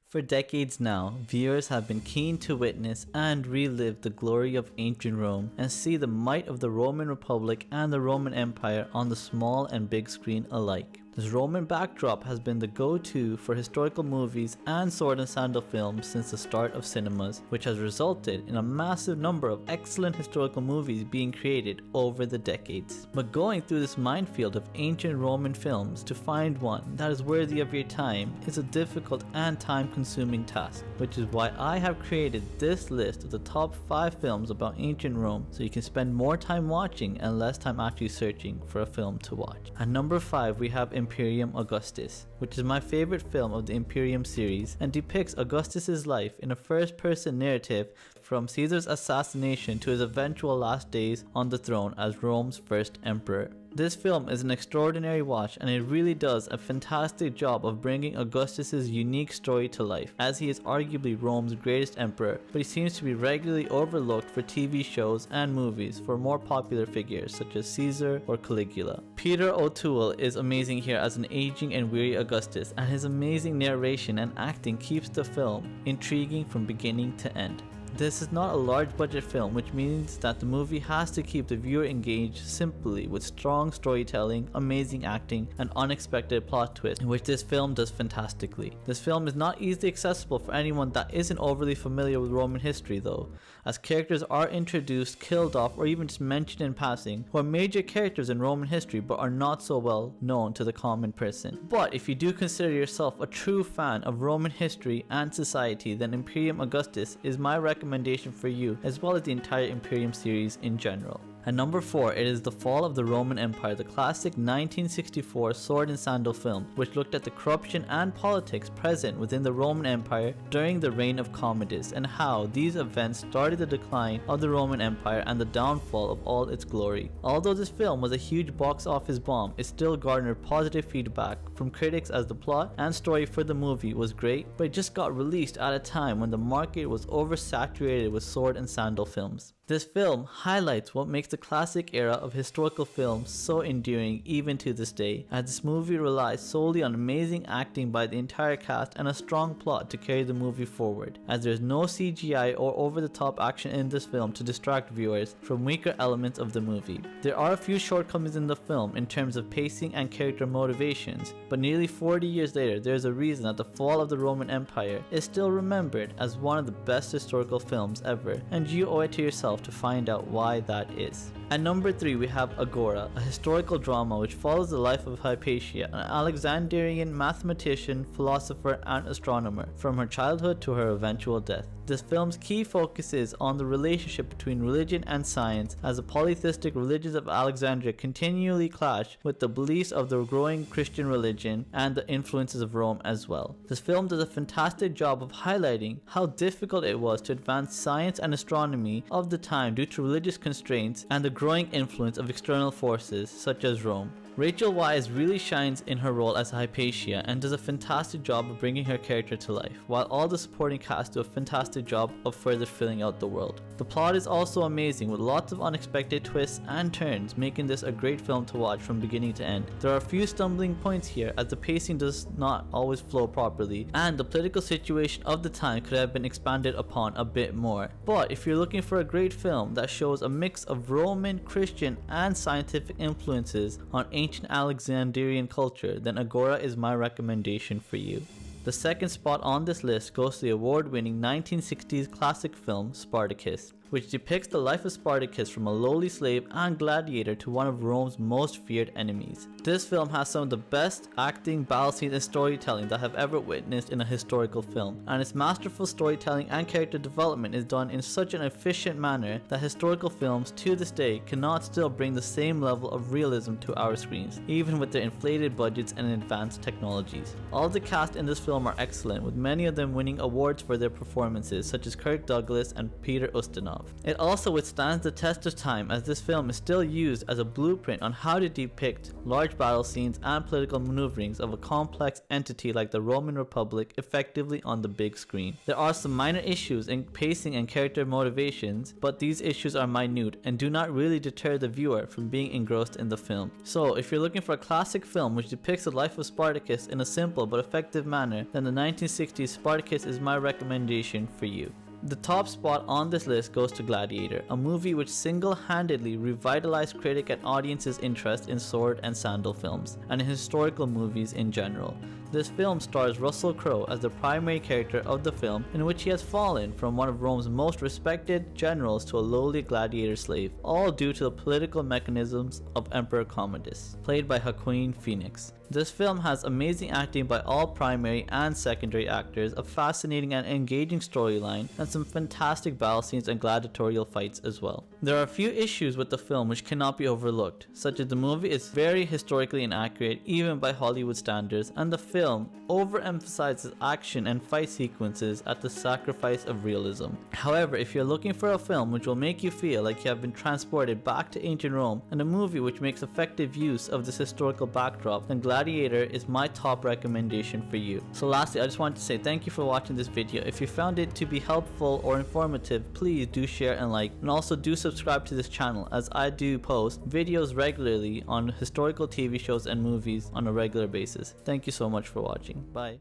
For decades now, viewers have been keen to witness and relive the glory of ancient Rome and see the might of the Roman Republic and the Roman Empire on the small and big screen alike. This Roman backdrop has been the go-to for historical movies and sword and sandal films since the start of cinemas, which has resulted in a massive number of excellent historical movies being created over the decades. But going through this minefield of ancient Roman films to find one that is worthy of your time is a difficult and time-consuming task, which is why I have created this list of the top 5 films about ancient Rome so you can spend more time watching and less time actually searching for a film to watch. At number 5 we have Imperium Augustus, which is my favorite film of the Imperium series and depicts Augustus's life in a first-person narrative from Caesar's assassination to his eventual last days on the throne as Rome's first emperor. This film is an extraordinary watch and it really does a fantastic job of bringing Augustus's unique story to life, as he is arguably Rome's greatest emperor, but he seems to be regularly overlooked for TV shows and movies for more popular figures such as Caesar or Caligula. Peter O'Toole is amazing here as an aging and weary Augustus, and his amazing narration and acting keeps the film intriguing from beginning to end. This is not a large budget film, which means that the movie has to keep the viewer engaged simply with strong storytelling, amazing acting, and unexpected plot twists, which this film does fantastically. This film is not easily accessible for anyone that isn't overly familiar with Roman history though, as characters are introduced, killed off, or even just mentioned in passing, who are major characters in Roman history but are not so well known to the common person. But if you do consider yourself a true fan of Roman history and society, then Imperium Augustus is my recommendation for you, as well as the entire Imperium series in general. At number 4, it is The Fall of the Roman Empire, the classic 1964 sword and sandal film, which looked at the corruption and politics present within the Roman Empire during the reign of Commodus, and how these events started the decline of the Roman Empire and the downfall of all its glory. Although this film was a huge box office bomb, it still garnered positive feedback from critics as the plot and story for the movie was great, but it just got released at a time when the market was oversaturated with sword and sandal films. This film highlights what makes the classic era of historical films so enduring even to this day, as this movie relies solely on amazing acting by the entire cast and a strong plot to carry the movie forward, as there is no CGI or over-the-top action in this film to distract viewers from weaker elements of the movie. There are a few shortcomings in the film in terms of pacing and character motivations, but nearly 40 years later there is a reason that The Fall of the Roman Empire is still remembered as one of the best historical films ever, and you owe it to yourself to find out why that is. At number 3 we have Agora, a historical drama which follows the life of Hypatia, an Alexandrian mathematician, philosopher, and astronomer, from her childhood to her eventual death. This film's key focus is on the relationship between religion and science, as the polytheistic religions of Alexandria continually clash with the beliefs of the growing Christian religion and the influences of Rome as well. This film does a fantastic job of highlighting how difficult it was to advance science and astronomy of the time due to religious constraints and the growing influence of external forces such as Rome. Rachel Weisz really shines in her role as Hypatia and does a fantastic job of bringing her character to life, while all the supporting cast do a fantastic job of further filling out the world. The plot is also amazing, with lots of unexpected twists and turns, making this a great film to watch from beginning to end. There are a few stumbling points here, as the pacing does not always flow properly, and the political situation of the time could have been expanded upon a bit more. But if you're looking for a great film that shows a mix of Roman, Christian, and scientific influences on ancient Alexandrian culture, then Agora is my recommendation for you. The second spot on this list goes to the award-winning 1960s classic film Spartacus, which depicts the life of Spartacus from a lowly slave and gladiator to one of Rome's most feared enemies. This film has some of the best acting, battle scenes, and storytelling that I have ever witnessed in a historical film, and its masterful storytelling and character development is done in such an efficient manner that historical films to this day cannot still bring the same level of realism to our screens, even with their inflated budgets and advanced technologies. All the cast in this film are excellent, with many of them winning awards for their performances, such as Kirk Douglas and Peter Ustinov. of. It also withstands the test of time, as this film is still used as a blueprint on how to depict large battle scenes and political maneuverings of a complex entity like the Roman Republic effectively on the big screen. There are some minor issues in pacing and character motivations, but these issues are minute and do not really deter the viewer from being engrossed in the film. So if you're looking for a classic film which depicts the life of Spartacus in a simple but effective manner, then the 1960s Spartacus is my recommendation for you. The top spot on this list goes to Gladiator, a movie which single-handedly revitalized critic and audience's interest in sword and sandal films, and in historical movies in general. This film stars Russell Crowe as the primary character of the film, in which he has fallen from one of Rome's most respected generals to a lowly gladiator slave, all due to the political mechanisms of Emperor Commodus, played by Joaquin Phoenix. This film has amazing acting by all primary and secondary actors, a fascinating and engaging storyline, and some fantastic battle scenes and gladiatorial fights as well. There are a few issues with the film which cannot be overlooked, such as the movie is very historically inaccurate even by Hollywood standards, and the film overemphasizes action and fight sequences at the sacrifice of realism. However, if you're looking for a film which will make you feel like you have been transported back to ancient Rome, and a movie which makes effective use of this historical backdrop, then Gladiator is my top recommendation for you. So lastly, I just want to say thank you for watching this video. If you found it to be helpful or informative, please do share and like, and also do subscribe to this channel, as I do post videos regularly on historical TV shows and movies on a regular basis. Thank you so much for watching. Bye.